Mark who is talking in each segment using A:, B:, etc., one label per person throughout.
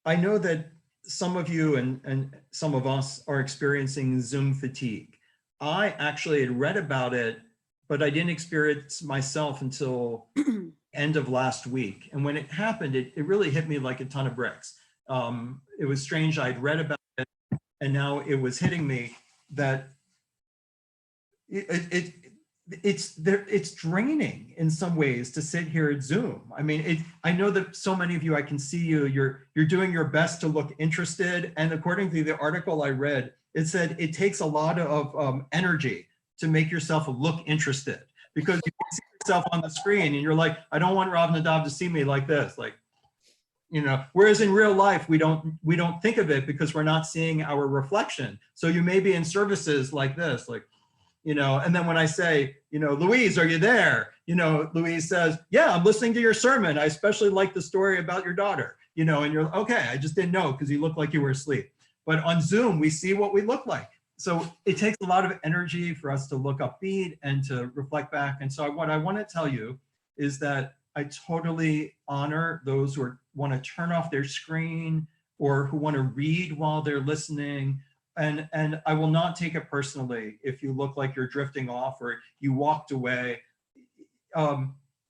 A: I know that some of you and some of us are experiencing Zoom fatigue. I actually had read about it, but I didn't experience myself until end of last week. And when it happened, it really hit me like a ton of bricks. It was strange. I'd read about it, and now it was hitting me that it's draining in some ways to sit here at Zoom. I mean, I know that so many of you, I can see you, you're doing your best to look interested. And according to the article I read, it said it takes a lot of energy to make yourself look interested, because you can see yourself on the screen and you're like, I don't want Rav Nadav to see me like this. Like, whereas in real life, we don't think of it because we're not seeing our reflection. So you may be in services like this, like, and then when I say, Louise, are you there? Louise says, yeah, I'm listening to your sermon. I especially like the story about your daughter, and you're okay. I just didn't know because you looked like you were asleep. But on Zoom, we see what we look like. So it takes a lot of energy for us to look upbeat and to reflect back. And so what I want to tell you is that I totally honor those who want to turn off their screen or who want to read while they're listening. And I will not take it personally if you look like you're drifting off or you walked away. I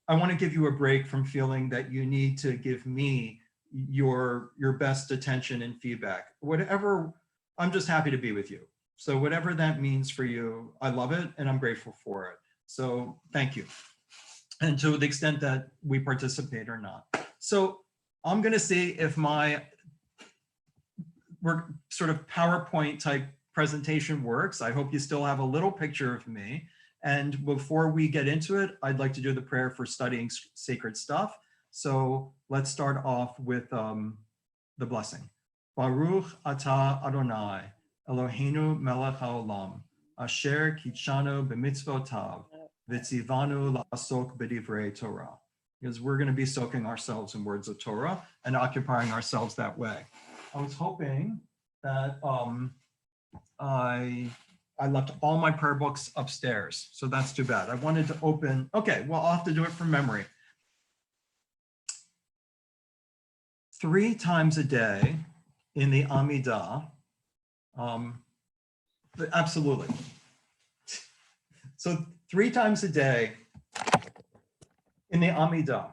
A: want to give you a break from feeling that you need to give me your best attention and feedback. Whatever, I'm just happy to be with you. So whatever that means for you, I love it and I'm grateful for it. So thank you. And to the extent that we participate or not. So I'm going to see if my sort of PowerPoint type presentation works. I hope you still have a little picture of me. And before we get into it, I'd like to do the prayer for studying sacred stuff. So let's start off with the blessing. Baruch atah Adonai, Eloheinu melech haolam, asher kitshanu b'mitzvotav, v'tzivanu la'asok b'divrei Torah. Because we're going to be soaking ourselves in words of Torah and occupying ourselves that way. I was hoping that I left all my prayer books upstairs, so that's too bad. I wanted to open, okay, well, I'll have to do it from memory. 3 times a day in the Amidah, absolutely. So 3 times a day in the Amidah,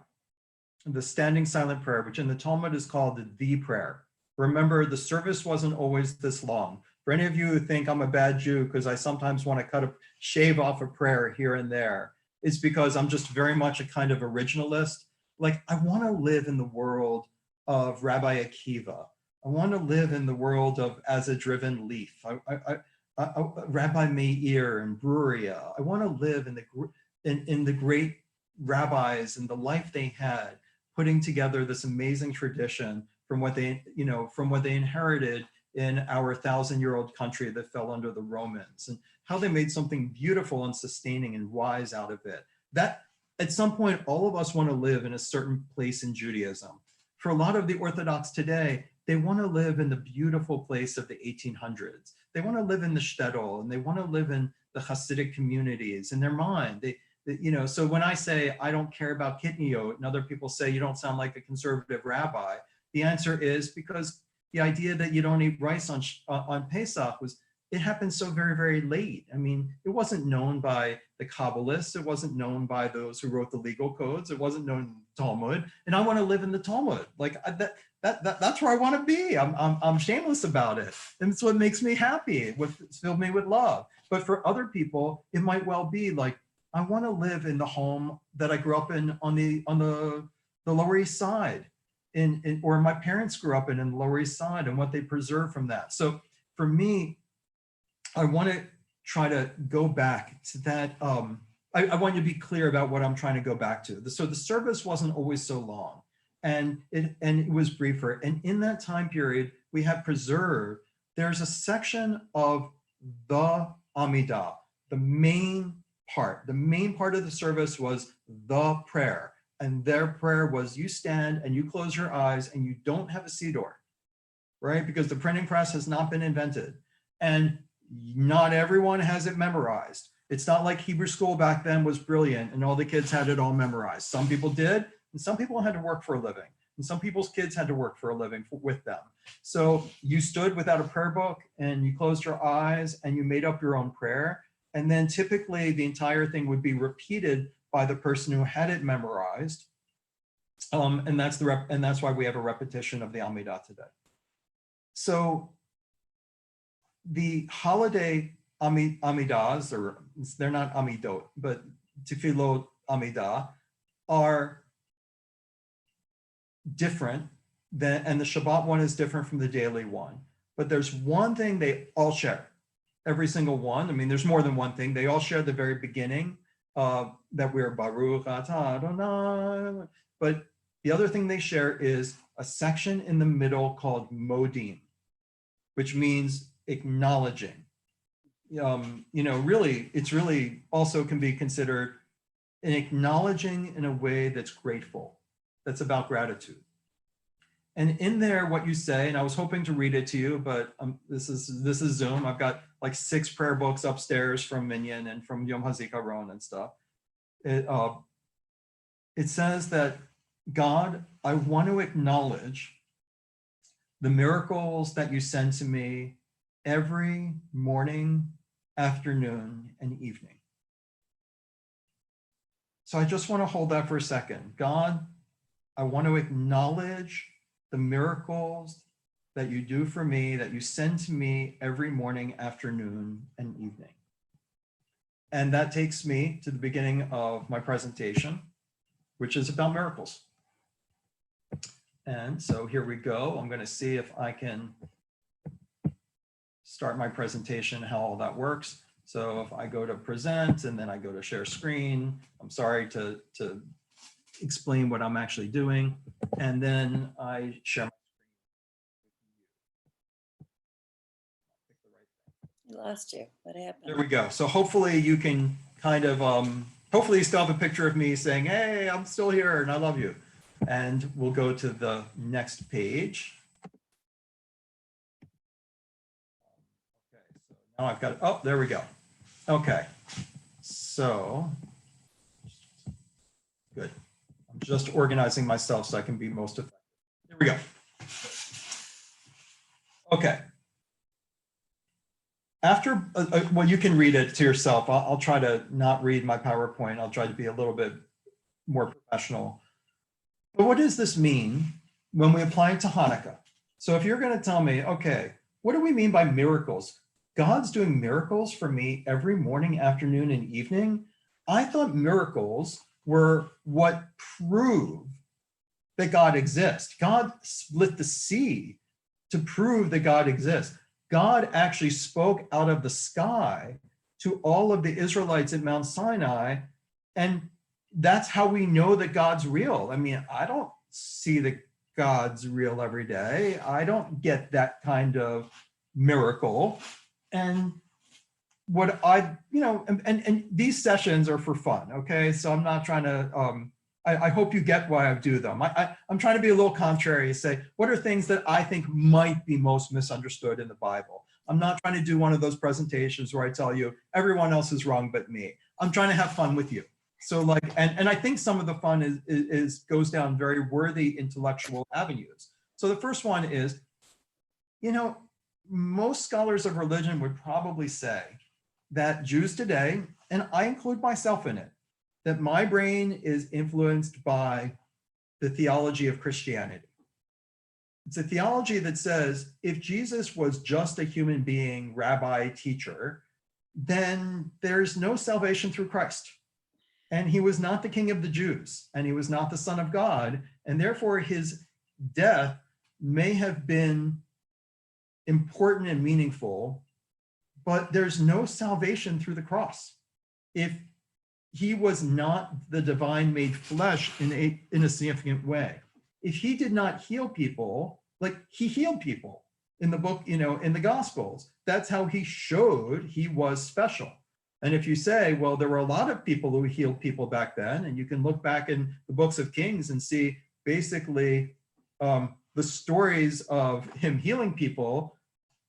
A: the standing silent prayer, which in the Talmud is called the prayer. Remember, the service wasn't always this long. For any of you who think I'm a bad Jew because I sometimes want to shave off a prayer here and there, it's because I'm just very much a kind of originalist. Like, I want to live in the world of Rabbi Akiva. I want to live in the world of As a Driven Leaf, Rabbi Meir and Bruria. I want to live in the great rabbis and the life they had, putting together this amazing tradition from what they inherited in our 1,000-year-old country that fell under the Romans, and how they made something beautiful and sustaining and wise out of it. That at some point, all of us want to live in a certain place in Judaism. For a lot of the Orthodox today, they want to live in the beautiful place of the 1800s. They want to live in the shtetl, and they want to live in the Hasidic communities in their mind. So when I say I don't care about kitniyot, and other people say you don't sound like a conservative rabbi, the answer is because the idea that you don't eat rice on Pesach it happened so very, very late. I mean, it wasn't known by the Kabbalists. It wasn't known by those who wrote the legal codes. It wasn't known in the Talmud. And I want to live in the Talmud. Like that's where I want to be. I'm shameless about it. And it's what makes me happy. It's filled me with love. But for other people, it might well be like, I want to live in the home that I grew up in on the Lower East Side. Or my parents grew up in the Lower East Side, and what they preserved from that. So for me, I want to try to go back to that. I want you to be clear about what I'm trying to go back to. So the service wasn't always so long, and it was briefer. And in that time period, we have preserved, there's a section of the Amidah, the main part of the service was the prayer. And their prayer was, you stand and you close your eyes and you don't have a siddur, right? Because the printing press has not been invented. And not everyone has it memorized. It's not like Hebrew school back then was brilliant and all the kids had it all memorized. Some people did, and some people had to work for a living. And some people's kids had to work for a living with them. So you stood without a prayer book and you closed your eyes and you made up your own prayer. And then typically the entire thing would be repeated by the person who had it memorized. And that's why we have a repetition of the Amidah today. So the holiday Amidahs, or they're not Amidot, but Tefillot Amidah, are different than, and the Shabbat one is different from the daily one. But there's one thing they all share, every single one. I mean, there's more than one thing. They all share the very beginning that we're Baruch Atah Adonai. But the other thing they share is a section in the middle called Modim, which means acknowledging. Really, it's really also can be considered an acknowledging in a way that's grateful, that's about gratitude. And in there, what you say, and I was hoping to read it to you, but this is Zoom. I've got like 6 prayer books upstairs from Minyan and from Yom HaZikaron and stuff. It says that, God, I want to acknowledge the miracles that you send to me every morning, afternoon, and evening. So I just want to hold that for a second. God, I want to acknowledge the miracles that you do for me, that you send to me every morning, afternoon, and evening. And that takes me to the beginning of my presentation, which is about miracles. And so here we go. I'm going to see if I can start my presentation, how all that works. So if I go to present and then I go to share screen, I'm sorry to explain what I'm actually doing. And then I share my screen.
B: I lost you. What happened?
A: There we go. So hopefully you can kind of, hopefully you still have a picture of me saying, hey, I'm still here and I love you. And we'll go to the next page. Okay, so now I've got, oh, there we go. Okay, so, good. I'm just organizing myself so I can be most effective. Here we go. Okay. After, well, you can read it to yourself. I'll try to not read my PowerPoint. I'll try to be a little bit more professional. But what does this mean when we apply it to Hanukkah? So if you're going to tell me, okay, what do we mean by miracles? God's doing miracles for me every morning, afternoon, and evening. I thought miracles were what prove that God exists. God split the sea to prove that God exists. God actually spoke out of the sky to all of the Israelites at Mount Sinai, and that's how we know that God's real. I mean, I don't see that God's real every day. I don't get that kind of miracle. And what I, and these sessions are for fun, okay? So I'm not trying to, I hope you get why I do them. I'm trying to be a little contrary, say, what are things that I think might be most misunderstood in the Bible? I'm not trying to do one of those presentations where I tell you everyone else is wrong but me. I'm trying to have fun with you. So like, and I think some of the fun goes down very worthy intellectual avenues. So the first one is, most scholars of religion would probably say that Jews today, and I include myself in it, that my brain is influenced by the theology of Christianity. It's a theology that says if Jesus was just a human being, rabbi, teacher, then there's no salvation through Christ. And he was not the king of the Jews, and he was not the son of God, and therefore his death may have been important and meaningful, but there's no salvation through the cross. If he was not the divine made flesh in a significant way, if he did not heal people, like he healed people in the book, in the Gospels, that's how he showed he was special. And if you say, well, there were a lot of people who healed people back then, and you can look back in the books of Kings and see basically the stories of him healing people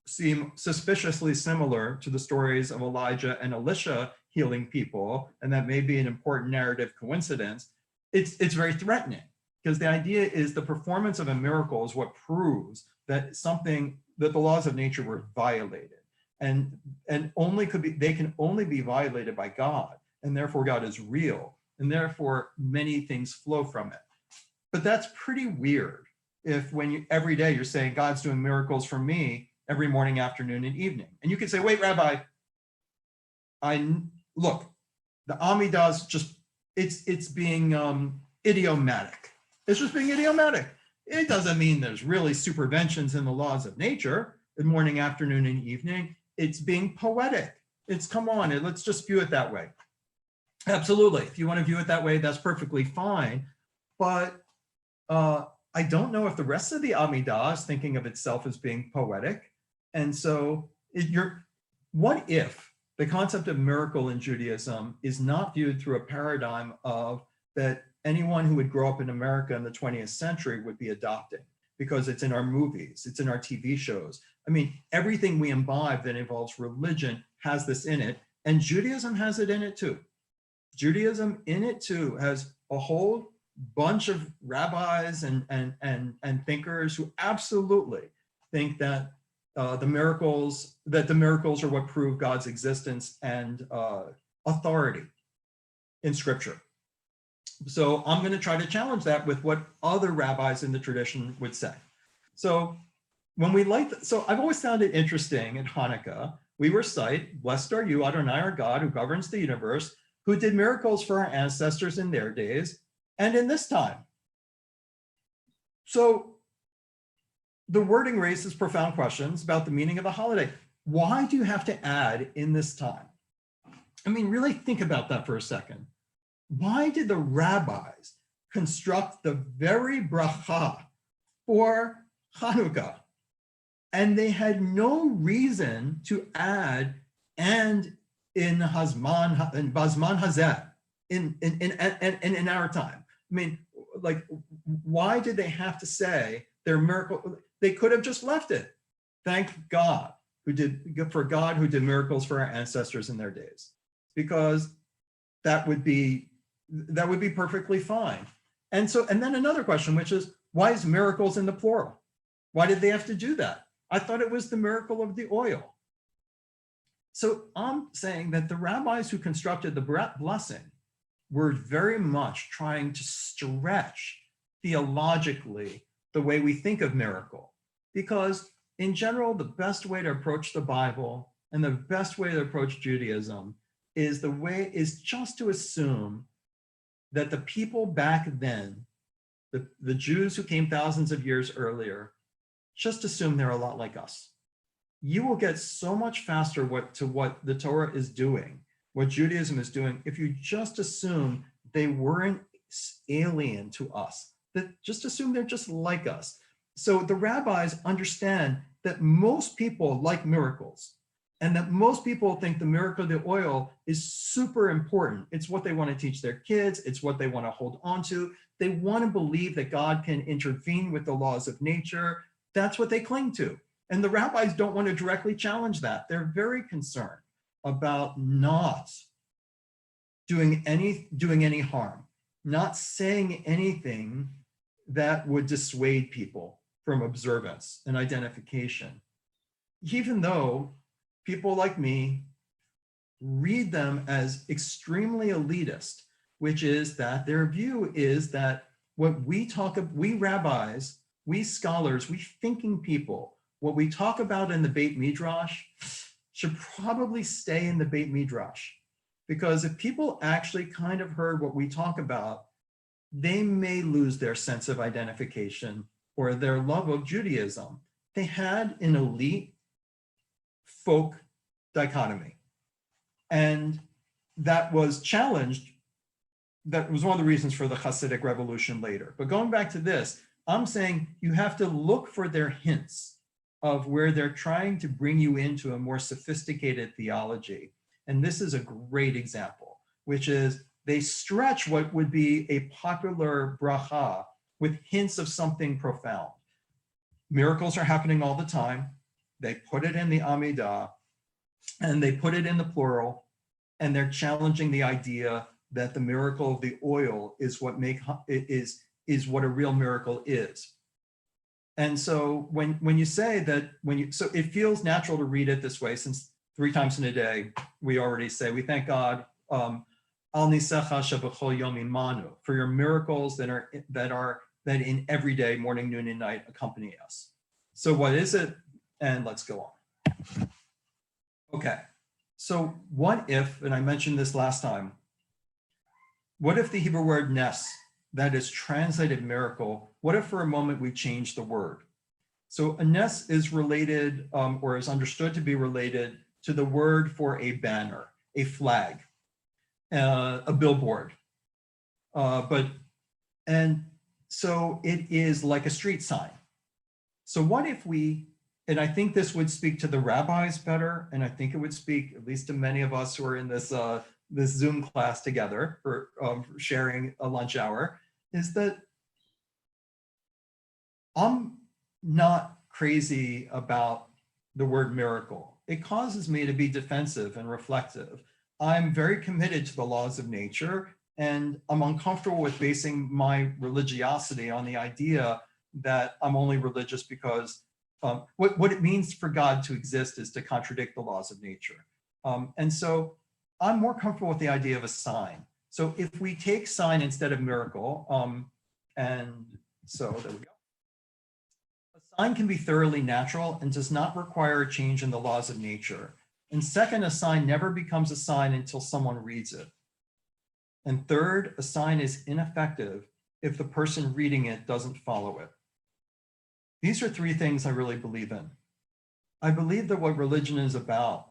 A: seem suspiciously similar to the stories of Elijah and Elisha healing people, and that may be an important narrative coincidence. It's very threatening. because the idea is the performance of a miracle is what proves that that the laws of nature were violated, and they can only be violated by God, and therefore God is real, and therefore many things flow from it. But that's pretty weird if every day you're saying God's doing miracles for me every morning, afternoon, and evening. And you could say, wait, Rabbi, look, the Amidah is just, it's being idiomatic. It's just being idiomatic. It doesn't mean there's really superventions in the laws of nature, in morning, afternoon, and evening. It's being poetic. Come on, let's just view it that way. Absolutely, if you want to view it that way, that's perfectly fine. But I don't know if the rest of the Amidah is thinking of itself as being poetic. And so what if the concept of miracle in Judaism is not viewed through a paradigm of that anyone who would grow up in America in the 20th century would be adopting, because it's in our movies, it's in our TV shows. I mean, everything we imbibe that involves religion has this in it, and Judaism has it in it too. Judaism in it too has a whole bunch of rabbis and thinkers who absolutely think that the miracles are what prove God's existence and authority in Scripture. So I'm going to try to challenge that with what other rabbis in the tradition would say. So so I've always found it interesting at Hanukkah, we recite, "Blessed are you, Adonai, our God, who governs the universe, who did miracles for our ancestors in their days and in this time." So the wording raises profound questions about the meaning of the holiday. Why do you have to add "in this time"? I mean, really think about that for a second. Why did the rabbis construct the very bracha for Hanukkah? And they had no reason to add "and in Hazman and Bazman Hazeh in our time." I mean, like, why did they have to say their miracle? They could have just left it. Thank God who did miracles for our ancestors in their days, because that would be perfectly fine. And then another question, which is, why is miracles in the plural? Why did they have to do that? I thought it was the miracle of the oil. So I'm saying that the rabbis who constructed the blessing were very much trying to stretch theologically the way we think of miracle, because in general, the best way to approach the Bible and the best way to approach Judaism is just to assume that the people back then, the Jews who came thousands of years earlier, just assume they're a lot like us. You will get so much faster to what the Torah is doing, what Judaism is doing, if you just assume they weren't alien to us, that just assume they're just like us. So the rabbis understand that most people like miracles, and that most people think the miracle of the oil is super important. It's what they want to teach their kids. It's what they want to hold on to. They want to believe that God can intervene with the laws of nature. That's what they cling to. And the rabbis don't want to directly challenge that. They're very concerned about not doing any harm, not saying anything that would dissuade people from observance and identification, even though people like me read them as extremely elitist, which is that their view is that what we rabbis, we scholars, we thinking people, what we talk about in the Beit Midrash should probably stay in the Beit Midrash. Because if people actually kind of heard what we talk about, they may lose their sense of identification or their love of Judaism. They had an elite folk dichotomy. And that was challenged. That was one of the reasons for the Hasidic revolution later. But going back to this, I'm saying you have to look for their hints of where they're trying to bring you into a more sophisticated theology. And this is a great example, which is they stretch what would be a popular bracha with hints of something profound. Miracles are happening all the time. They put it in the Amidah, and they put it in the plural, and they're challenging the idea that the miracle of the oil is what is what a real miracle is. And so when you say that, so it feels natural to read it this way, since 3 times in a day, we already say, we thank God, Al nisecha shebechol yom imanu, for your miracles that in every day, morning, noon, and night accompany us. So what is it? And let's go on. Okay, so what if, and I mentioned this last time, what if the Hebrew word nes, that is translated miracle, what if for a moment we change the word? So a nes is related, or is understood to be related to the word for a banner, a flag, a billboard. And so it is like a street sign. So what if we, and I think this would speak to the rabbis better, and I think it would speak at least to many of us who are in this this Zoom class together for sharing a lunch hour, is that I'm not crazy about the word miracle. It causes me to be defensive and reflective. I'm very committed to the laws of nature, and I'm uncomfortable with basing my religiosity on the idea that I'm only religious because what it means for God to exist is to contradict the laws of nature. And so I'm more comfortable with the idea of a sign. So if we take sign instead of miracle, and so there we go. A sign can be thoroughly natural and does not require a change in the laws of nature. And second, a sign never becomes a sign until someone reads it. And third, a sign is ineffective if the person reading it doesn't follow it. These are 3 things I really believe in. I believe that what religion is about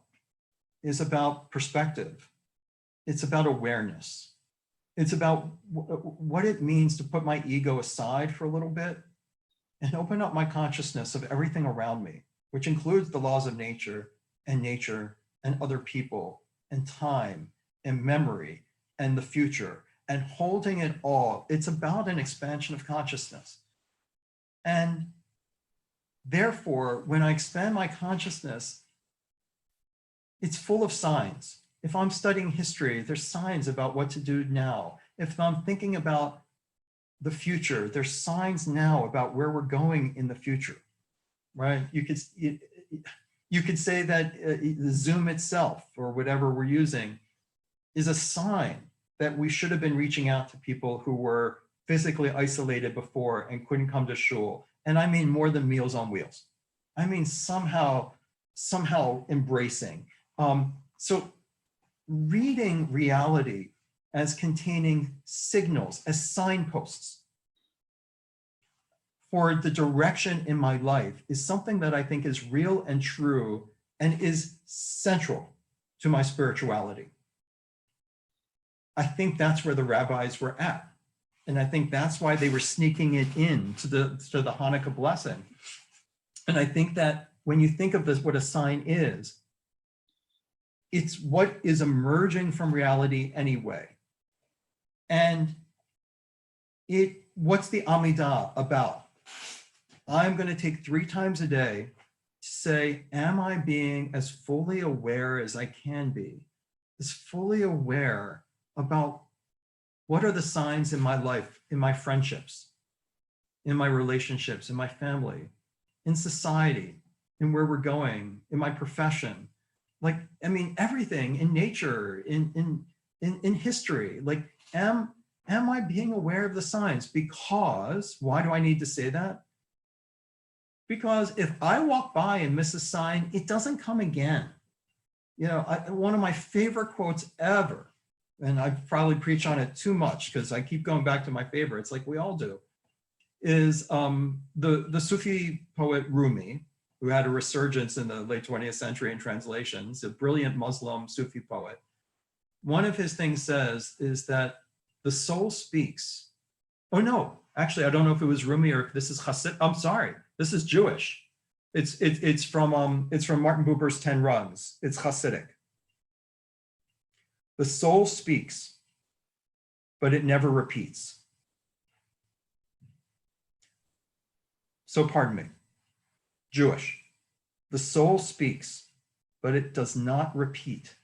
A: perspective. It's about awareness. It's about what it means to put my ego aside for a little bit and open up my consciousness of everything around me, which includes the laws of nature and other people and time and memory and the future and holding it all. It's about an expansion of consciousness. And therefore, when I expand my consciousness, it's full of signs. If I'm studying history, there's signs about what to do now. If I'm thinking about the future, there's signs now about where we're going in the future, right? You could say that the Zoom itself or whatever we're using is a sign that we should have been reaching out to people who were physically isolated before and couldn't come to shul. And I mean more than Meals on Wheels. I mean somehow embracing. So reading reality as containing signals, as signposts for the direction in my life is something that I think is real and true and is central to my spirituality. I think that's where the rabbis were at. And I think that's why they were sneaking it in to the Hanukkah blessing. And I think that when you think of this, what a sign is, it's what is emerging from reality anyway. And what's the Amidah about? I'm going to take 3 times a day to say, am I being as fully aware as I can be, as fully aware about what are the signs in my life, in my friendships, in my relationships, in my family, in society, in where we're going, in my profession, like, I mean, everything in nature, in history, like, am I being aware of the signs? Because, why do I need to say that? Because if I walk by and miss a sign, it doesn't come again. You know, one of my favorite quotes ever, and I've probably preached on it too much because I keep going back to my favorites, like we all do, is the Sufi poet Rumi, who had a resurgence in the late 20th century in translations, a brilliant Muslim Sufi poet. One of his things is that the soul speaks. Oh no, actually, I don't know if it was Rumi or if this is Hasid. I'm sorry, this is Jewish. It's from Martin Buber's 10 Rungs. It's Hasidic. The soul speaks, but it never repeats. So pardon me. Jewish. The soul speaks, but it does not repeat.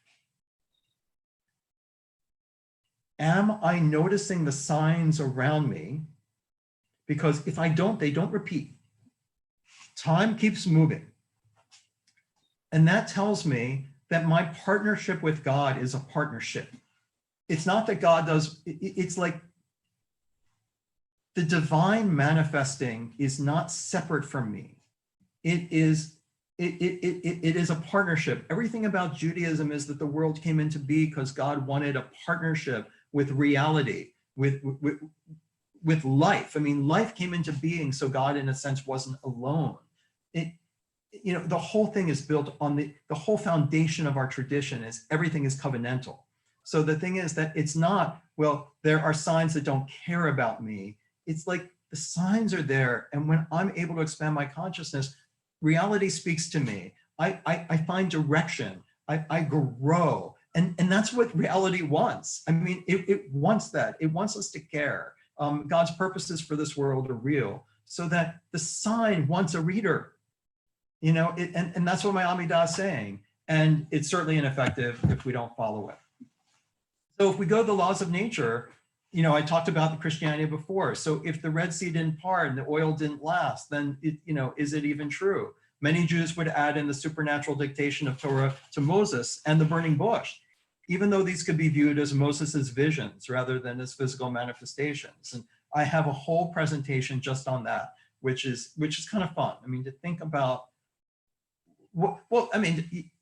A: Am I noticing the signs around me because if I don't, they don't repeat. Time keeps moving. And that tells me that my partnership with God is a partnership. It's not that God does, it's like the divine manifesting is not separate from me. It is a partnership. Everything about Judaism is that the world came into being because God wanted a partnership with reality, with life. I mean, life came into being, so God, in a sense, wasn't alone. The whole thing is built on the whole foundation of our tradition is everything is covenantal. So the thing is that it's not, well, there are signs that don't care about me. It's like the signs are there. And when I'm able to expand my consciousness, reality speaks to me. I find direction. I grow. And that's what reality wants. I mean, it wants that. It wants us to care. God's purposes for this world are real, so that the sign wants a reader. And that's what my Amidah is saying. And it's certainly ineffective if we don't follow it. So if we go to the laws of nature, I talked about the Christianity before. So if the Red Sea didn't part and the oil didn't last, then is it even true? Many Jews would add in the supernatural dictation of Torah to Moses and the burning bush, even though these could be viewed as Moses's visions rather than as physical manifestations. And I have a whole presentation just on that, which is kind of fun. I mean, to think about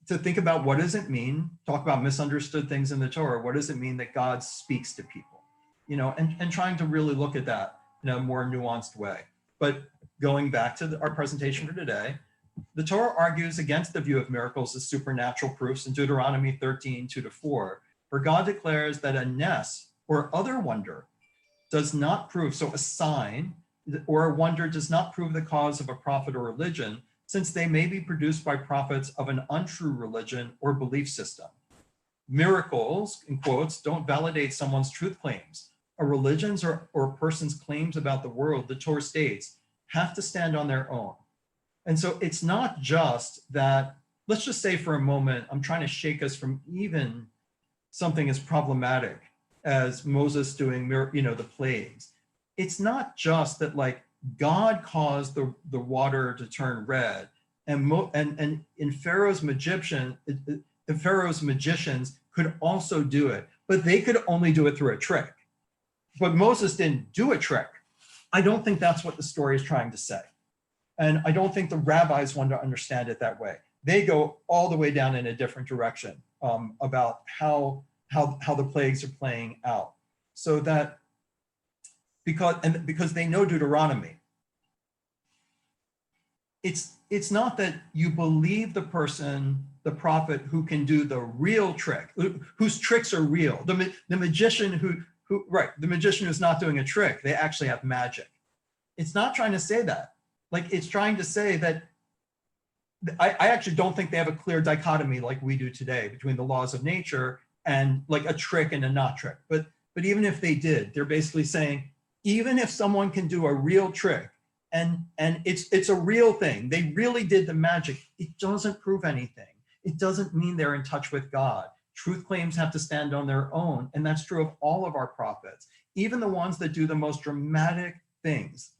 A: to think about what does it mean, talk about misunderstood things in the Torah, what does it mean that God speaks to people, and trying to really look at that in a more nuanced way. But going back to our presentation for today, the Torah argues against the view of miracles as supernatural proofs in Deuteronomy 13:2-4, where God declares that a ness or other wonder does not prove, so a sign or a wonder does not prove the cause of a prophet or religion, since they may be produced by prophets of an untrue religion or belief system. Miracles, in quotes, don't validate someone's truth claims. A religion's or a person's claims about the world, the Torah states, have to stand on their own. And so it's not just that, let's just say for a moment, I'm trying to shake us from even something as problematic as Moses doing, the plagues. It's not just that, like, God caused the water to turn red, and in Pharaoh's magicians could also do it, but they could only do it through a trick. But Moses didn't do a trick. I don't think that's what the story is trying to say. And I don't think the rabbis want to understand it that way. They go all the way down in a different direction about how the plagues are playing out. So that because they know Deuteronomy, it's not that you believe the person, the prophet who can do the real trick, whose tricks are real. The magician the magician who's not doing a trick, they actually have magic. It's not trying to say that. Like, it's trying to say that I actually don't think they have a clear dichotomy like we do today between the laws of nature and like a trick and a not trick. But even if they did, they're basically saying, even if someone can do a real trick and it's a real thing, they really did the magic, it doesn't prove anything. It doesn't mean they're in touch with God. Truth claims have to stand on their own, and that's true of all of our prophets, even the ones that do the most dramatic things,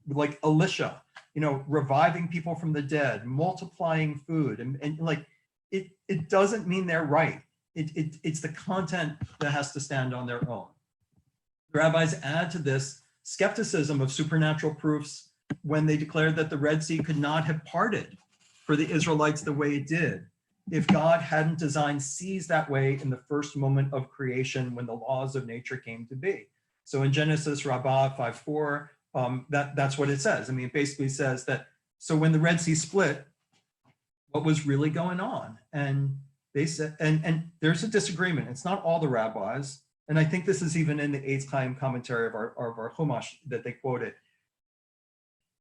A: like Elisha, reviving people from the dead, multiplying food, and like it doesn't mean they're right. It's the content that has to stand on their own. The rabbis add to this skepticism of supernatural proofs when they declared that the Red Sea could not have parted for the Israelites the way it did if God hadn't designed seas that way in the first moment of creation when the laws of nature came to be. So in Genesis Rabbah 5:4, that's what it says. I mean, it basically says that, so when the Red Sea split, what was really going on? And they said, and there's a disagreement. It's not all the rabbis, and I think this is even in the Eitz Chaim commentary of our Chumash that they quoted.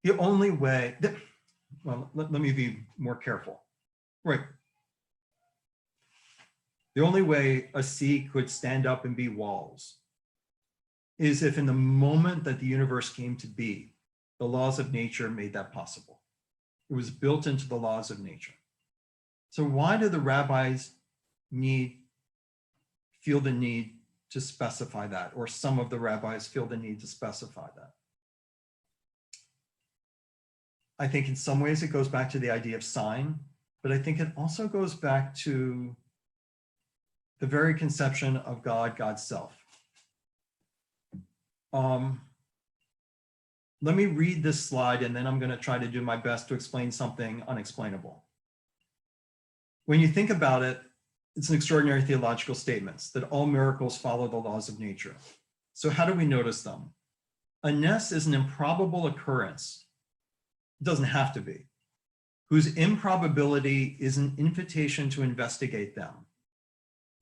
A: The only way, let me be more careful. Right. The only way a sea could stand up and be walls is if in the moment that the universe came to be, the laws of nature made that possible. It was built into the laws of nature. So why do the rabbis feel the need to specify that, or some of the rabbis feel the need to specify that? I think in some ways it goes back to the idea of sign, but I think it also goes back to the very conception of God, God's self. Let me read this slide, and then I'm going to try to do my best to explain something unexplainable. When you think about it, it's an extraordinary theological statement that all miracles follow the laws of nature. So how do we notice them? A ness is an improbable occurrence. It doesn't have to be, whose improbability is an invitation to investigate them,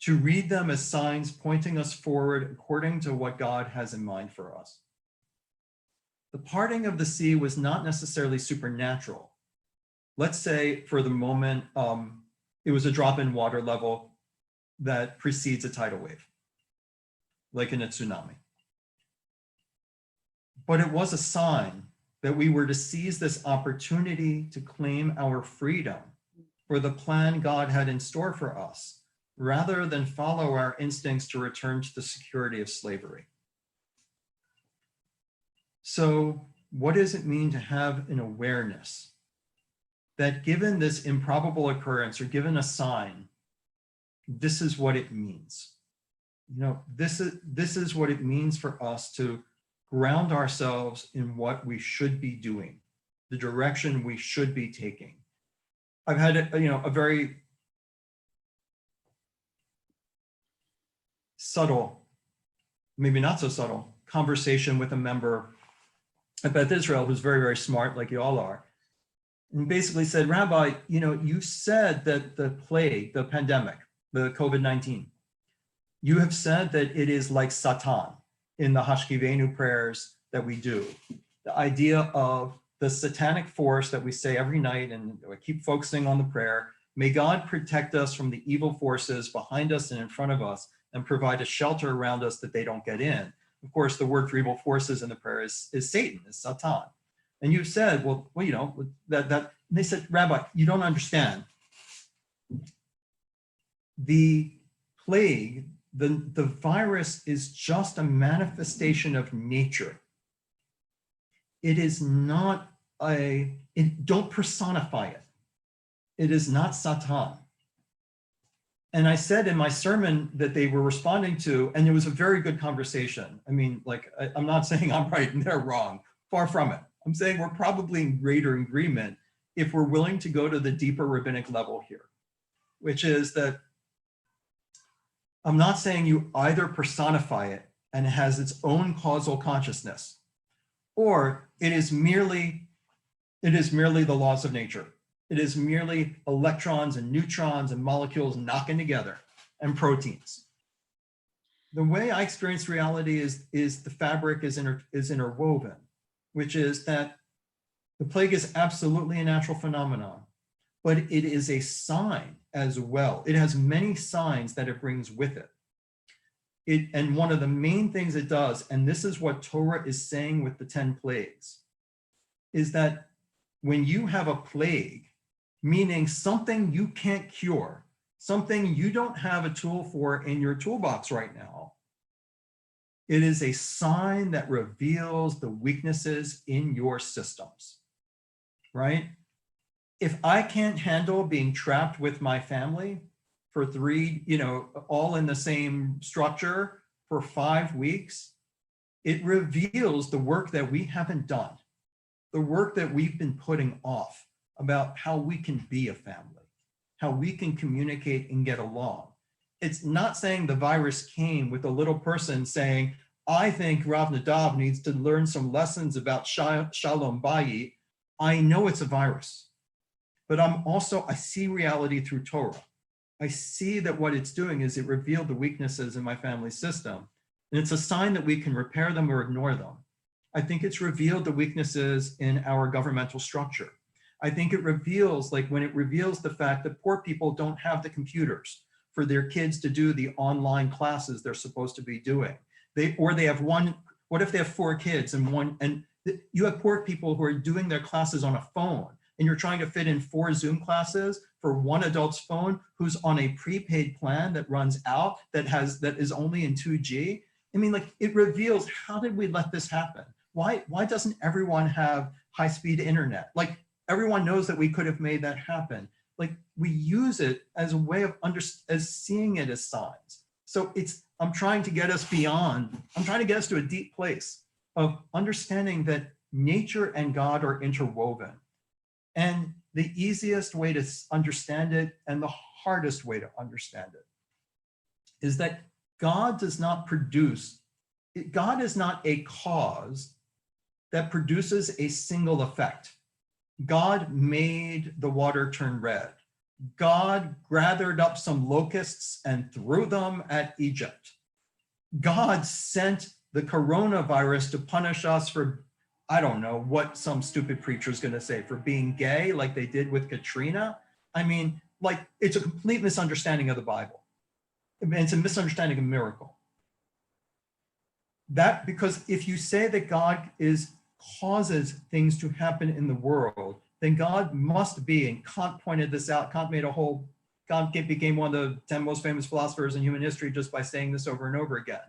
A: to read them as signs pointing us forward according to what God has in mind for us. The parting of the sea was not necessarily supernatural. Let's say for the moment, it was a drop in water level that precedes a tidal wave, like in a tsunami. But it was a sign that we were to seize this opportunity to claim our freedom for the plan God had in store for us, rather than follow our instincts to return to the security of slavery. So what does it mean to have an awareness that given this improbable occurrence or given a sign, this is what it means? You know, this is what it means for us to ground ourselves in what we should be doing, the direction we should be taking. I've had a very subtle, maybe not so subtle, conversation with a member at Beth Israel who's very, very smart, like you all are, and basically said, Rabbi, you said that the plague, the pandemic, the COVID-19, you have said that it is like Satan in the Hashkivenu prayers that we do. The idea of the satanic force that we say every night, and I keep focusing on the prayer, may God protect us from the evil forces behind us and in front of us and provide a shelter around us that they don't get in. Of course, the word for evil forces in the prayer is Satan, is Satan. And you said, that they said, Rabbi, you don't understand. The plague, the virus is just a manifestation of nature. It is not don't personify it. It is not Satan. And I said in my sermon that they were responding to, and it was a very good conversation. I mean, I'm not saying I'm right and they're wrong, far from it. I'm saying we're probably in greater agreement if we're willing to go to the deeper rabbinic level here, which is that I'm not saying you either personify it and it has its own causal consciousness, or it is merely the laws of nature. It is merely electrons and neutrons and molecules knocking together, and proteins. The way I experience reality is the fabric is interwoven, which is that the plague is absolutely a natural phenomenon, but it is a sign as well. It has many signs that it brings with it. And one of the main things it does, and this is what Torah is saying with the 10 plagues, is that when you have a plague, meaning something you can't cure, something you don't have a tool for in your toolbox right now, it is a sign that reveals the weaknesses in your systems, right? If I can't handle being trapped with my family for 3, all in the same structure for 5 weeks, it reveals the work that we haven't done, the work that we've been putting off about how we can be a family, how we can communicate and get along. It's not saying the virus came with a little person saying, I think Rav Nadav needs to learn some lessons about Shalom Bayit. I know it's a virus, but I see reality through Torah. I see that what it's doing is it revealed the weaknesses in my family system. And it's a sign that we can repair them or ignore them. I think it's revealed the weaknesses in our governmental structure. I think it reveals, when it reveals the fact that poor people don't have the computers for their kids to do the online classes they're supposed to be doing. They have what if they have 4 kids and you have poor people who are doing their classes on a phone, and you're trying to fit in 4 Zoom classes for one adult's phone who's on a prepaid plan that runs out, that is only in 2G. I mean, it reveals, how did we let this happen? Why doesn't everyone have high-speed internet. Like everyone knows that we could have made that happen. Like we use it as a way of as seeing it as signs. So I'm trying to get us to a deep place of understanding that nature and God are interwoven. And the easiest way to understand it and the hardest way to understand it is that God is not a cause that produces a single effect. God made the water turn red. God gathered up some locusts and threw them at Egypt. God sent the coronavirus to punish us for, I don't know what some stupid preacher is going to say, for being gay, like they did with Katrina. I mean, like, it's a complete misunderstanding of the Bible. It's a misunderstanding of miracle. Because if you say that God causes things to happen in the world, then God must be, and Kant pointed this out, Kant became one of the 10 most famous philosophers in human history just by saying this over and over again.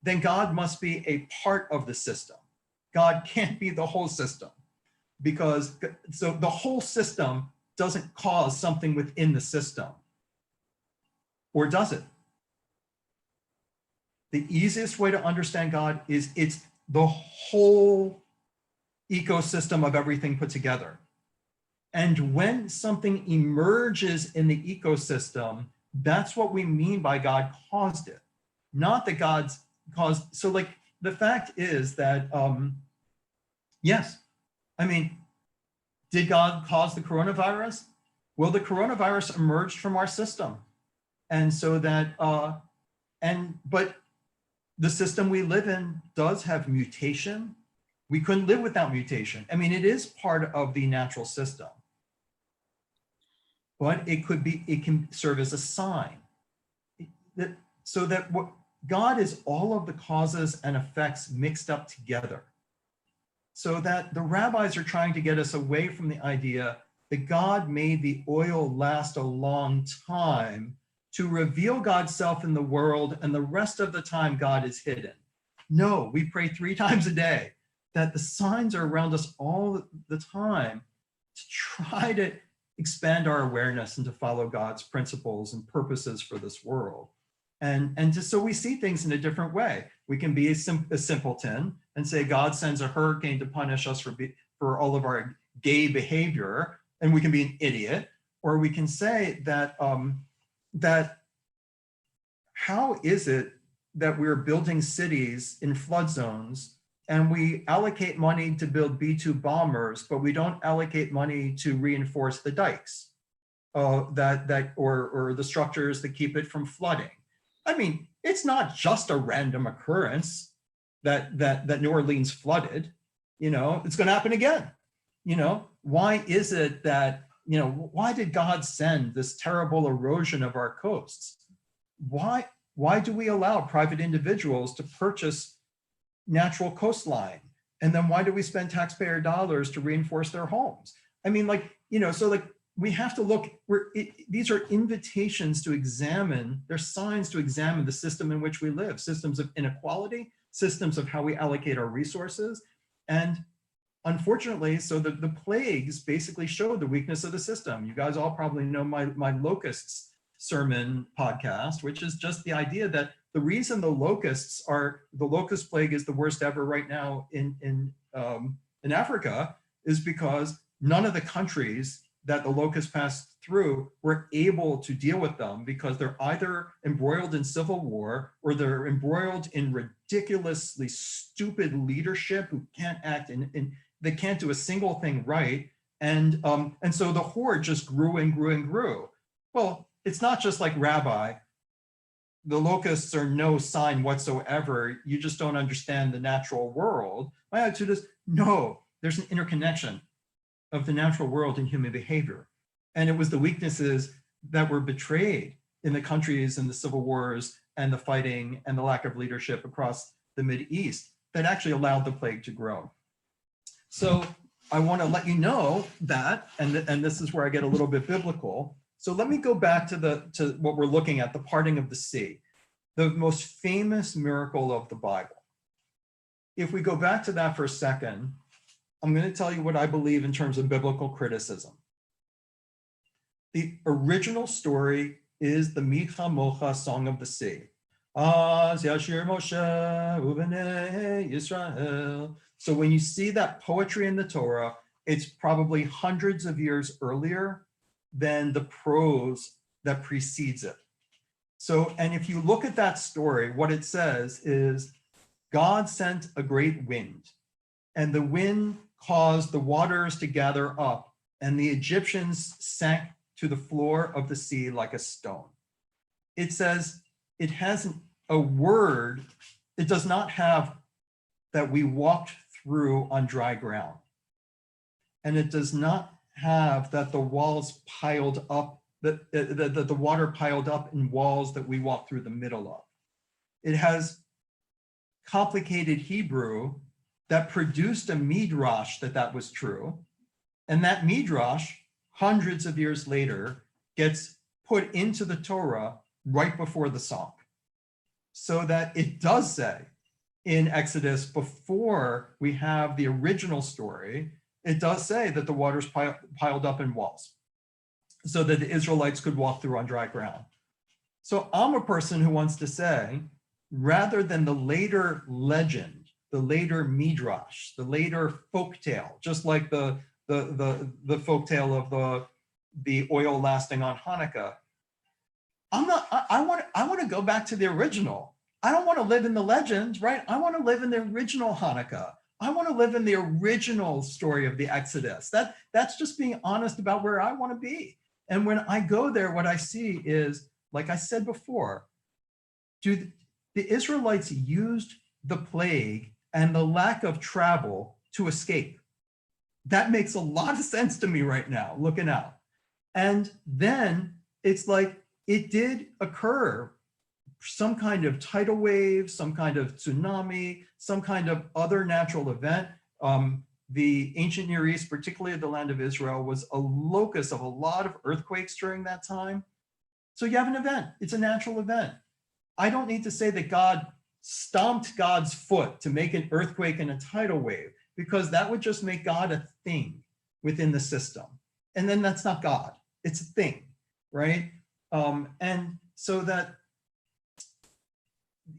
A: Then God must be a part of the system. God can't be the whole system, so the whole system doesn't cause something within the system. Or does it? The easiest way to understand God is it's the whole ecosystem of everything put together. And when something emerges in the ecosystem, that's what we mean by God caused it. Not that God's caused. So like the fact is that, yes, I mean, did God cause the coronavirus? Well, the coronavirus emerged from our system. And so that, but the system we live in does have mutation. We couldn't live without mutation. I mean, it is part of the natural system. But it can serve as a sign. So that what God is all of the causes and effects mixed up together. So that the rabbis are trying to get us away from the idea that God made the oil last a long time to reveal God's self in the world, and the rest of the time God is hidden. No, we pray 3 times a day, that the signs are around us all the time to try to expand our awareness and to follow God's principles and purposes for this world. And just so we see things in a different way. We can be a simpleton and say God sends a hurricane to punish us for all of our gay behavior, and we can be an idiot. Or we can say that, that how is it that we're building cities in flood zones and we allocate money to build B-2 bombers, but we don't allocate money to reinforce the dikes or the structures that keep it from flooding? I mean, it's not just a random occurrence that New Orleans flooded. You know, it's going to happen again. You know, why is it that, you know, why did God send this terrible erosion of our coasts? Why do we allow private individuals to purchase natural coastline? And then why do we spend taxpayer dollars to reinforce their homes? I mean, like, you know, so like we have to look, these are invitations to examine, they're signs to examine the system in which we live, systems of inequality, systems of how we allocate our resources. And unfortunately, so the plagues basically show the weakness of the system. You guys all probably know my locusts sermon podcast, which is just the idea that the reason the locust plague is the worst ever right now in Africa is because none of the countries that the locusts passed through were able to deal with them, because they're either embroiled in civil war or they're embroiled in ridiculously stupid leadership who can't act they can't do a single thing right. And so the horde just grew and grew and grew. Well, it's not just like, Rabbi, the locusts are no sign whatsoever. You just don't understand the natural world. My attitude is, no, there's an interconnection of the natural world and human behavior. And it was the weaknesses that were betrayed in the countries and the civil wars and the fighting and the lack of leadership across the Mideast that actually allowed the plague to grow. So I want to let you know that, and this is where I get a little bit biblical. So let me go back to what we're looking at, the parting of the sea, the most famous miracle of the Bible. If we go back to that for a second, I'm going to tell you what I believe in terms of biblical criticism. The original story is the Micha Mocha Song of the Sea. Az Yashir Moshe Ubenei Yisrael. So when you see that poetry in the Torah, it's probably hundreds of years earlier than the prose that precedes it. So, and if you look at that story, what it says is God sent a great wind, and the wind caused the waters to gather up, and the Egyptians sank to the floor of the sea like a stone. It says it has a word, it does not have that we walked through on dry ground. And it does not have that the walls piled up, that the water piled up in walls that we walked through the middle of. It has complicated Hebrew that produced a midrash that was true. And that midrash, hundreds of years later, gets put into the Torah right before the song. So that it does say in Exodus, before we have the original story, it does say that the waters piled up in walls so that the Israelites could walk through on dry ground. So I'm a person who wants to say, rather than the later legend, the later midrash, the later folktale, just like the folktale of the oil lasting on Hanukkah, I want to go back to the original. I don't want to live in the legends, right? I want to live in the original Hanukkah. I want to live in the original story of the Exodus. That's just being honest about where I want to be. And when I go there, what I see is, like I said before, the Israelites used the plague and the lack of travel to escape. That makes a lot of sense to me right now, looking out. And then it's like, it did occur, some kind of tidal wave, some kind of tsunami, some kind of other natural event. The ancient Near East, particularly the land of Israel, was a locus of a lot of earthquakes during that time. So you have an event, it's a natural event. I don't need to say that God stomped God's foot to make an earthquake and a tidal wave, because that would just make God a thing within the system. And then that's not God, it's a thing, right? And so that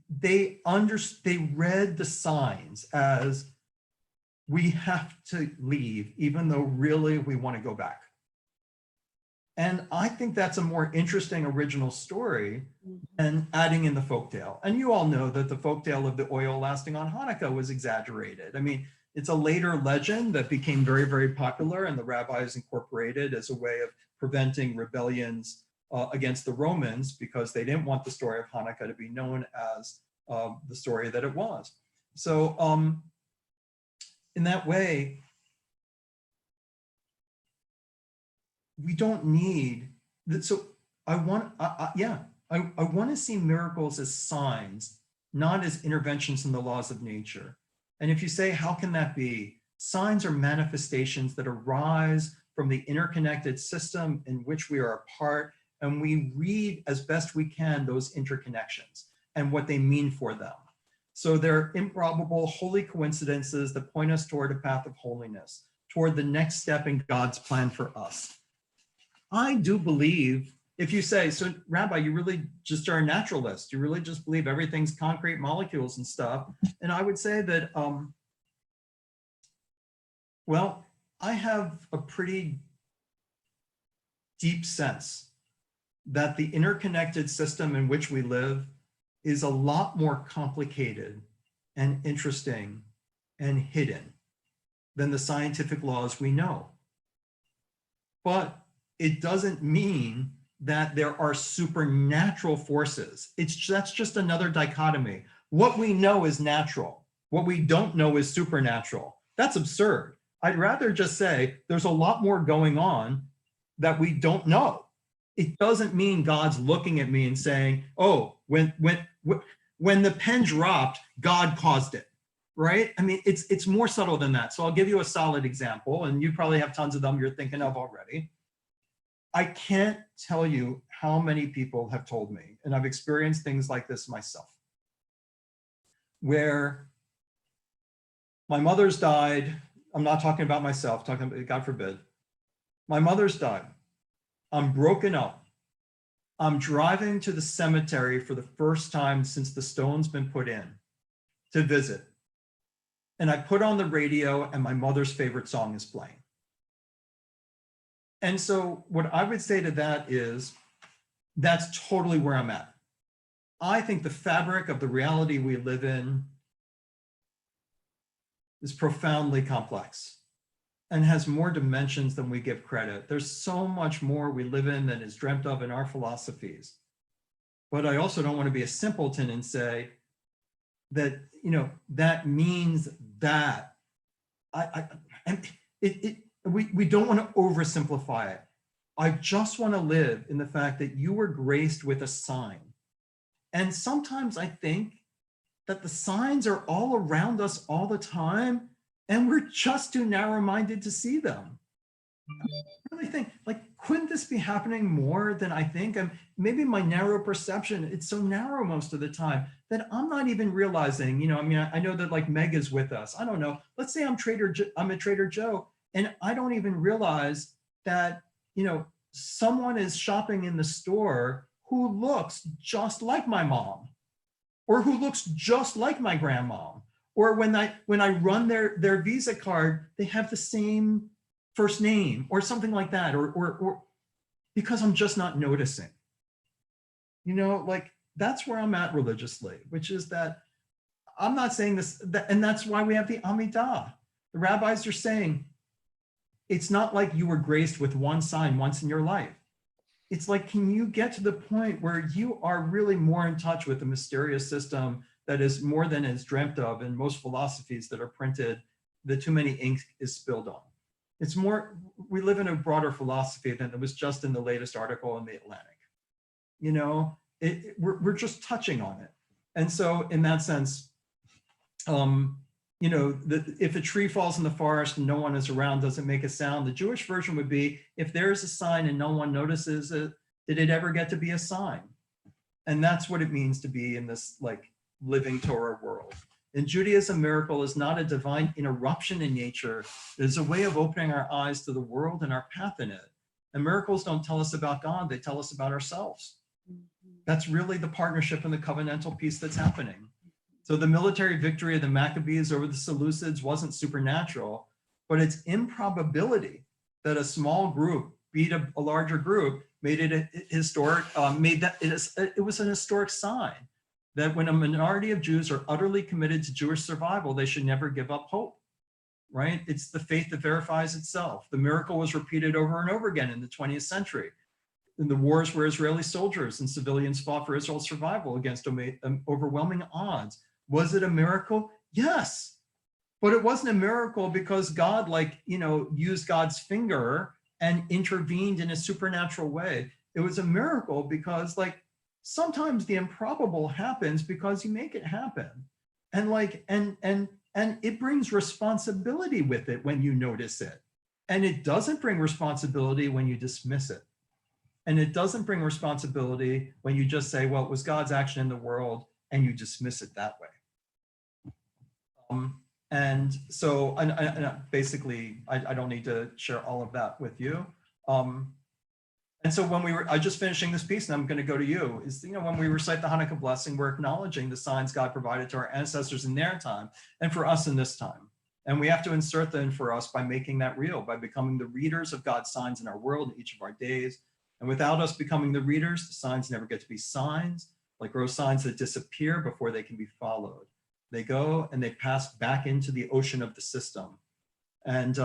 A: they read the signs as, we have to leave, even though really we want to go back. And I think that's a more interesting original story than adding in the folktale. And you all know that the folktale of the oil lasting on Hanukkah was exaggerated. I mean, it's a later legend that became very, very popular, and the rabbis incorporated as a way of preventing rebellions against the Romans, because they didn't want the story of Hanukkah to be known as the story that it was. So in that way, we don't need that. So I want to see miracles as signs, not as interventions in the laws of nature. And if you say, how can that be? Signs are manifestations that arise from the interconnected system in which we are a part, and we read as best we can those interconnections and what they mean for them. So they're improbable, holy coincidences that point us toward a path of holiness, toward the next step in God's plan for us. I do believe, if you say, so Rabbi, you really just are a naturalist, you really just believe everything's concrete molecules and stuff. And I would say that, well, I have a pretty deep sense that the interconnected system in which we live is a lot more complicated and interesting and hidden than the scientific laws we know. But it doesn't mean that there are supernatural forces. That's just another dichotomy. What we know is natural. What we don't know is supernatural. That's absurd. I'd rather just say there's a lot more going on that we don't know. It doesn't mean God's looking at me and saying, oh, when the pen dropped, God caused it, right? I mean, it's more subtle than that. So I'll give you a solid example, and you probably have tons of them you're thinking of already. I can't tell you how many people have told me, and I've experienced things like this myself, where my mother's died I'm not talking about myself, talking about, God forbid, my mother's died. I'm broken up. I'm driving to the cemetery for the first time since the stone's been put in to visit. And I put on the radio and my mother's favorite song is playing. And so what I would say to that is, that's totally where I'm at. I think the fabric of the reality we live in is profoundly complex and has more dimensions than we give credit. There's so much more we live in than is dreamt of in our philosophies. But I also don't want to be a simpleton and say that, you know, that means that. We don't want to oversimplify it. I just want to live in the fact that you were graced with a sign. And sometimes I think that the signs are all around us all the time, and we're just too narrow-minded to see them. I really think, like, couldn't this be happening more than I think? And maybe my narrow perception, it's so narrow most of the time that I'm not even realizing, you know, I mean, I know that like Meg is with us. I don't know. Let's say I'm a Trader Joe, and I don't even realize that, you know, someone is shopping in the store who looks just like my mom, or who looks just like my grandma, or when I run their Visa card, they have the same first name or something like that, or because I'm just not noticing. You know, like that's where I'm at religiously, which is that I'm not saying this, and that's why we have the Amidah. The rabbis are saying, it's not like you were graced with one sign once in your life. It's like, can you get to the point where you are really more in touch with the mysterious system that is more than is dreamt of in most philosophies that are printed, that too many ink is spilled on. It's more, we live in a broader philosophy than it was just in the latest article in the Atlantic. You know, we're just touching on it. And so in that sense, you know, if a tree falls in the forest and no one is around, doesn't make a sound. The Jewish version would be, if there's a sign and no one notices it, did it ever get to be a sign? And that's what it means to be in this like living Torah world. In Judaism, miracle is not a divine interruption in nature. It is a way of opening our eyes to the world and our path in it. And miracles don't tell us about God, they tell us about ourselves. That's really the partnership and the covenantal piece that's happening. So the military victory of the Maccabees over the Seleucids wasn't supernatural, but its improbability that a small group beat a larger group made it a historic, it was an historic sign that when a minority of Jews are utterly committed to Jewish survival, they should never give up hope, right? It's the faith that verifies itself. The miracle was repeated over and over again in the 20th century. In the wars where Israeli soldiers and civilians fought for Israel's survival against overwhelming odds. Was it a miracle? Yes, but it wasn't a miracle because God, like, you know, used God's finger and intervened in a supernatural way. It was a miracle because, like, sometimes the improbable happens because you make it happen. And like, and it brings responsibility with it when you notice it. And it doesn't bring responsibility when you dismiss it. And it doesn't bring responsibility when you just say, well, it was God's action in the world, and you dismiss it that way. And so, and basically, I don't need to share all of that with you. And so when I'm just finishing this piece and I'm going to go to you, is, you know, when we recite the Hanukkah blessing, we're acknowledging the signs God provided to our ancestors in their time and for us in this time. And we have to insert them for us by making that real, by becoming the readers of God's signs in our world in each of our days. And without us becoming the readers, the signs never get to be signs, like gross signs that disappear before they can be followed. They go and they pass back into the ocean of the system. And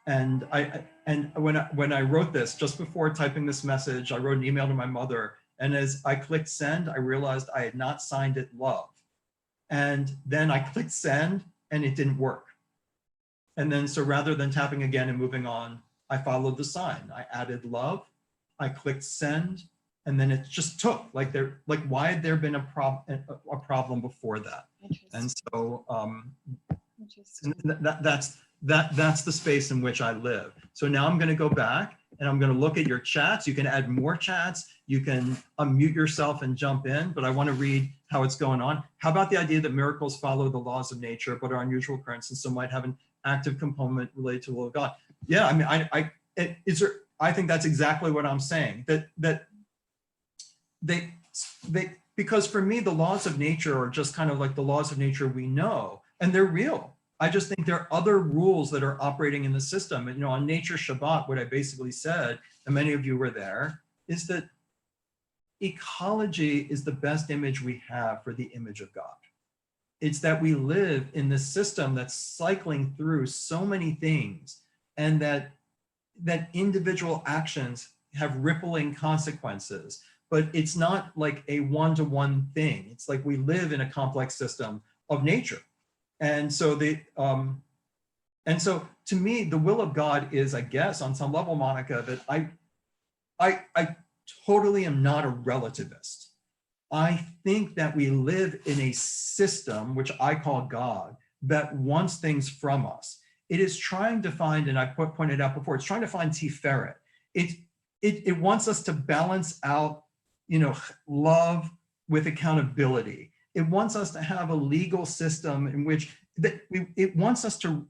A: when I wrote this, just before typing this message, I wrote an email to my mother. And as I clicked send, I realized I had not signed it love. And then I clicked send and it didn't work. And then, so rather than tapping again and moving on, I followed the sign. I added love, I clicked send, and then it just took, like, why had there been a problem before that? And so that's the space in which I live. So now I'm going to go back and I'm going to look at your chats. You can add more chats. You can unmute yourself and jump in, but I want to read how it's going on. How about the idea that miracles follow the laws of nature, but are unusual occurrences, so might have an active component related to the will of God. Yeah, I mean, I think that's exactly what I'm saying. That they because for me, the laws of nature are just kind of like the laws of nature we know, and they're real. I just think there are other rules that are operating in the system. And, on Nature Shabbat, what I basically said, and many of you were there, is that ecology is the best image we have for the image of God. It's that we live in this system that's cycling through so many things, and that individual actions have rippling consequences, but it's not like a one-to-one thing. It's like we live in a complex system of nature. And so to me, the will of God is, I guess, on some level, Monica, that I totally am not a relativist. I think that we live in a system, which I call God, that wants things from us. It is trying to find, and I pointed out before, it's trying to find Tiferet. It wants us to balance out, love with accountability. It wants us to have a legal system in which it wants us to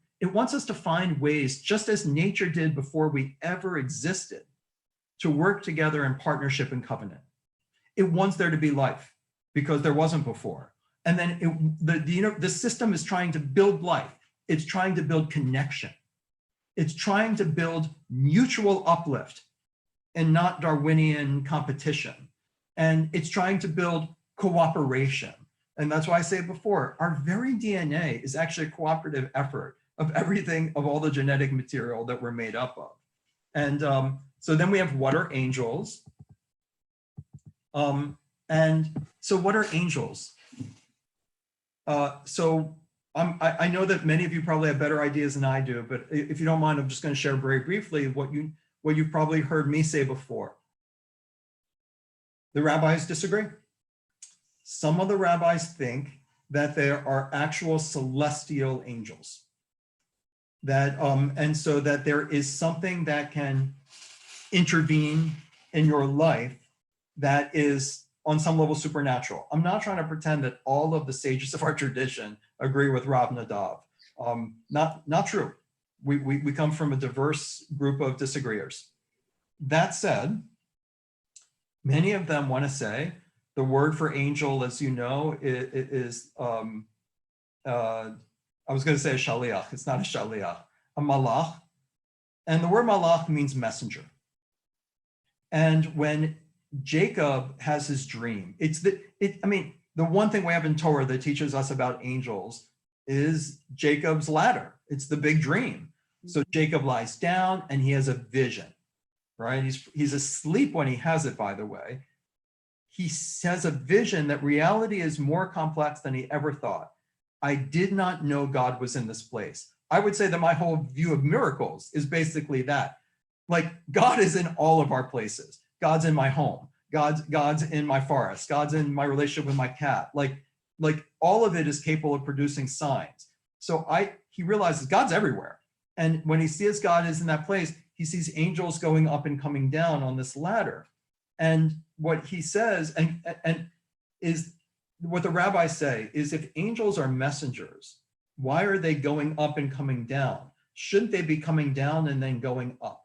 A: find ways, just as nature did before we ever existed, to work together in partnership and covenant. It wants there to be life because there wasn't before. And then the system is trying to build life. It's trying to build connection. It's trying to build mutual uplift and not Darwinian competition. And it's trying to build cooperation. And that's why I say before, our very DNA is actually a cooperative effort of everything, of all the genetic material that we're made up of. And so then we have, what are angels? And so what are angels? I know that many of you probably have better ideas than I do, but if you don't mind, I'm just going to share very briefly what you've probably heard me say before. The rabbis disagree. Some of the rabbis think that there are actual celestial angels. And so that there is something that can intervene in your life that is on some level supernatural. I'm not trying to pretend that all of the sages of our tradition agree with Rav Nadav. Not true. We come from a diverse group of disagreeers. That said, many of them want to say the word for angel, as you know, is I was going to say a shaliach. It's not a shaliach, a malach. And the word malach means messenger. And when Jacob has his dream, the one thing we have in Torah that teaches us about angels is Jacob's ladder. It's the big dream. So Jacob lies down and he has a vision, right? He's asleep when he has it, by the way. He has a vision that reality is more complex than he ever thought. I did not know God was in this place. I would say that my whole view of miracles is basically that. Like, God is in all of our places. God's in my home. God's in my forest. God's in my relationship with my cat. Like all of it is capable of producing signs. So he realizes God's everywhere. And when he sees God is in that place, he sees angels going up and coming down on this ladder. And what he says, and is what the rabbis say, is if angels are messengers, why are they going up and coming down? Shouldn't they be coming down and then going up?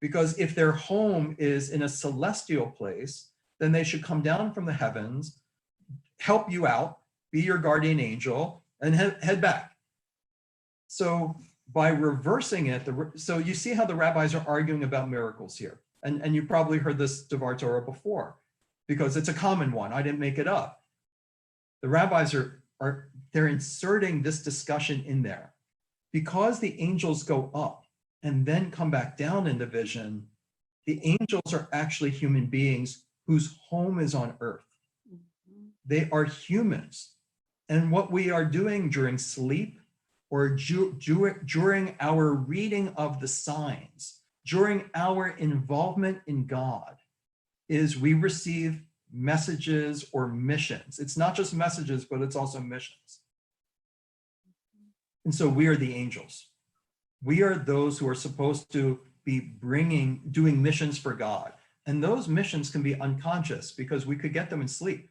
A: Because if their home is in a celestial place, then they should come down from the heavens, help you out, be your guardian angel, and head back. So by reversing it, so you see how the rabbis are arguing about miracles here. And you probably heard this Devar Torah before, because it's a common one. I didn't make it up. The rabbis they're inserting this discussion in there. Because the angels go up and then come back down in the vision, the angels are actually human beings whose home is on earth. They are humans. And what we are doing during sleep or during our reading of the signs, during our involvement in God, is we receive messages or missions. It's not just messages, but it's also missions. And so we are the angels. We are those who are supposed to be doing missions for God. And those missions can be unconscious because we could get them in sleep.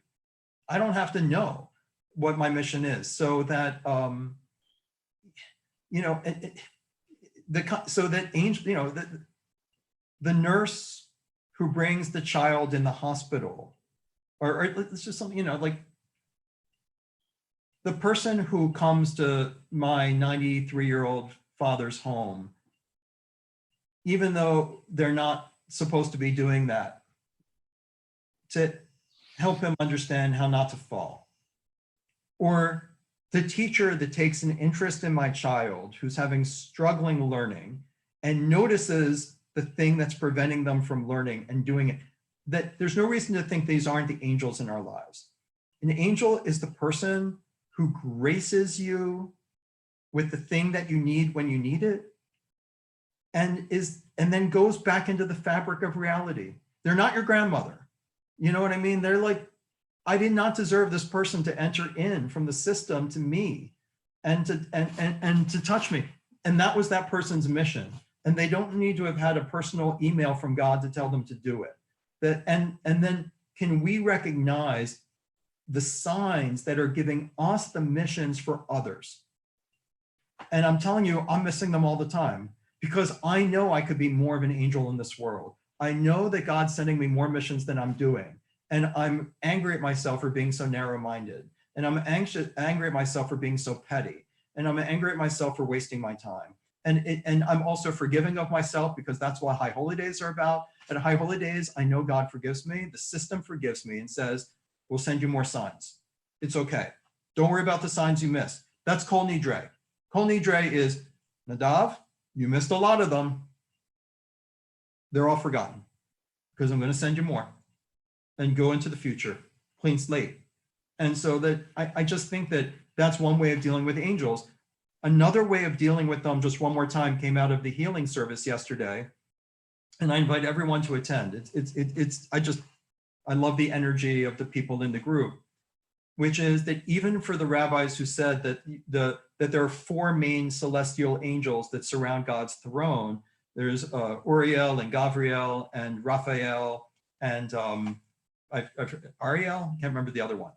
A: I don't have to know what my mission is, so that, so that angel, the nurse who brings the child in the hospital, or it's just something, like the person who comes to my 93-year-old father's home, even though they're not supposed to be doing that, to help him understand how not to fall. Or the teacher that takes an interest in my child who's having struggling learning and notices the thing that's preventing them from learning and doing it, that there's no reason to think these aren't the angels in our lives. An angel is the person who graces you with the thing that you need when you need it, and then goes back into the fabric of reality. They're not your grandmother. You know what I mean? They're like, I did not deserve this person to enter in from the system to me and to touch me. And that was that person's mission. And they don't need to have had a personal email from God to tell them to do it. And then can we recognize the signs that are giving us the missions for others? And I'm telling you, I'm missing them all the time, because I know I could be more of an angel in this world. I know that God's sending me more missions than I'm doing. And I'm angry at myself for being so narrow-minded. And I'm angry at myself for being so petty. And I'm angry at myself for wasting my time. And I'm also forgiving of myself, because that's what High Holy Days are about. At High Holy Days, I know God forgives me. The system forgives me and says, we'll send you more signs. It's okay. Don't worry about the signs you missed. That's Kol Nidre. Kol Nidre is, Nadav, you missed a lot of them. They're all forgotten, because I'm going to send you more and go into the future, clean slate. And so that I just think that that's one way of dealing with angels. Another way of dealing with them, just one more time, came out of the healing service yesterday. And I invite everyone to attend. I love the energy of the people in the group, which is that even for the rabbis who said that there are four main celestial angels that surround God's throne, there's Uriel and Gavriel and Raphael and Ariel, can't remember the other one.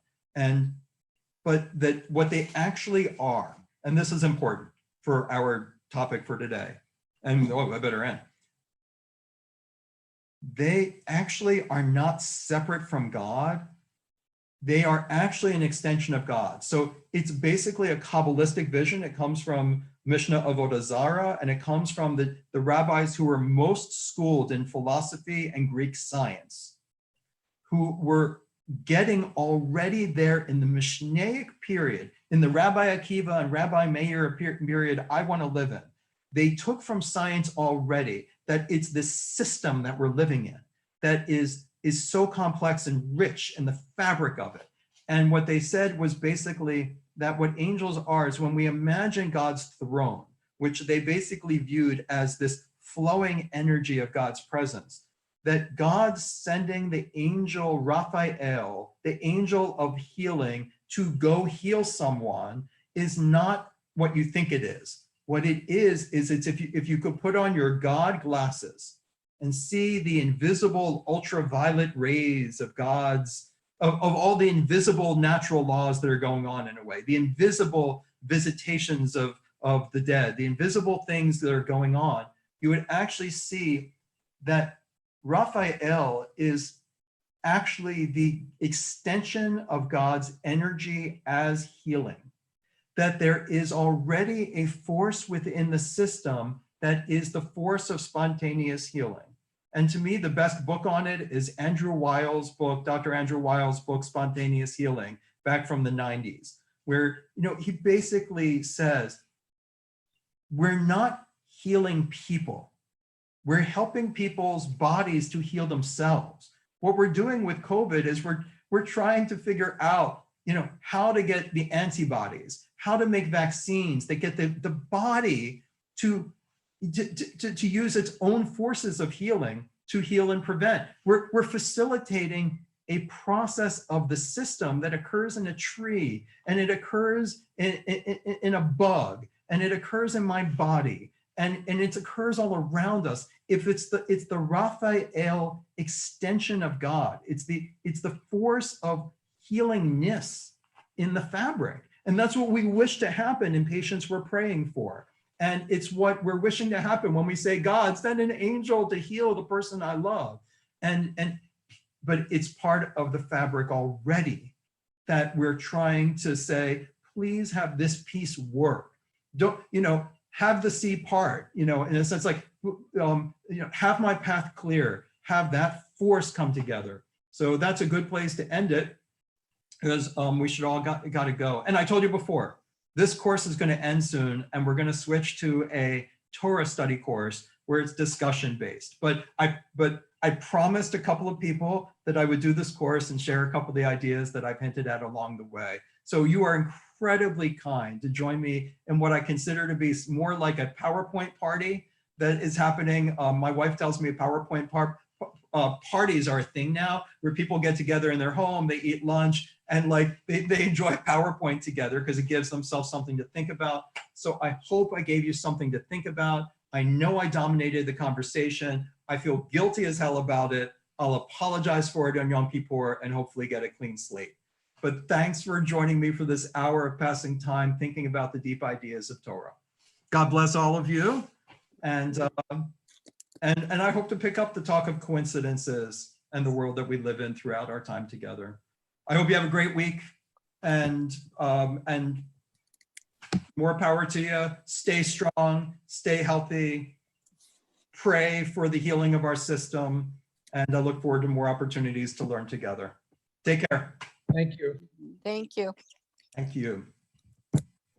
A: But that what they actually are, and this is important for our topic for today, and I better end. They actually are not separate from God. They are actually an extension of God. So it's basically a Kabbalistic vision. It comes from Mishnah Avodah Zarah, and it comes from the rabbis who were most schooled in philosophy and Greek science, who were getting already there in the Mishnaic period, in the Rabbi Akiva and Rabbi Meir period I want to live in. They took from science already that it's this system that we're living in that is so complex and rich in the fabric of it. And what they said was basically that what angels are is when we imagine God's throne, which they basically viewed as this flowing energy of God's presence, that God's sending the angel Raphael, the angel of healing, to go heal someone is not what you think it is. What it is it's if you could put on your God glasses and see the invisible ultraviolet rays of God's, of all the invisible natural laws that are going on in a way, the invisible visitations of the dead, the invisible things that are going on, you would actually see that Raphael is actually the extension of God's energy as healing. That there is already a force within the system that is the force of spontaneous healing. And to me, the best book on it is Andrew Weil's book, Dr. Andrew Weil's book, Spontaneous Healing, back from the 90s, where he basically says, we're not healing people. We're helping people's bodies to heal themselves. What we're doing with COVID is we're trying to figure out, how to get the antibodies, how to make vaccines that get the body to use its own forces of healing to heal and prevent. We're facilitating a process of the system that occurs in a tree, and it occurs in a bug, and it occurs in my body, and it occurs all around us. If it's the Raphael extension of God, it's the force of healingness in the fabric. And that's what we wish to happen in patients we're praying for. And it's what we're wishing to happen when we say, God, send an angel to heal the person I love. But it's part of the fabric already that we're trying to say, please have this piece work. Don't, have the sea part, in a sense, like, have my path clear, have that force come together. So that's a good place to end it, because we should all got to go. And I told you before, this course is going to end soon, and we're going to switch to a Torah study course where it's discussion based. But I promised a couple of people that I would do this course and share a couple of the ideas that I've hinted at along the way. So you are incredibly kind to join me in what I consider to be more like a PowerPoint party that is happening. My wife tells me PowerPoint parties are a thing now, where people get together in their home, they eat lunch, and like they enjoy PowerPoint together because it gives themselves something to think about. So I hope I gave you something to think about. I know I dominated the conversation. I feel guilty as hell about it. I'll apologize for it on Yom Kippur and hopefully get a clean slate. But thanks for joining me for this hour of passing time thinking about the deep ideas of Torah. God bless all of you. And I hope to pick up the talk of coincidences and the world that we live in throughout our time together. I hope you have a great week, and more power to you. Stay strong, stay healthy, pray for the healing of our system, and I look forward to more opportunities to learn together. Take care.
B: Thank you.
C: Thank you.
A: Thank you.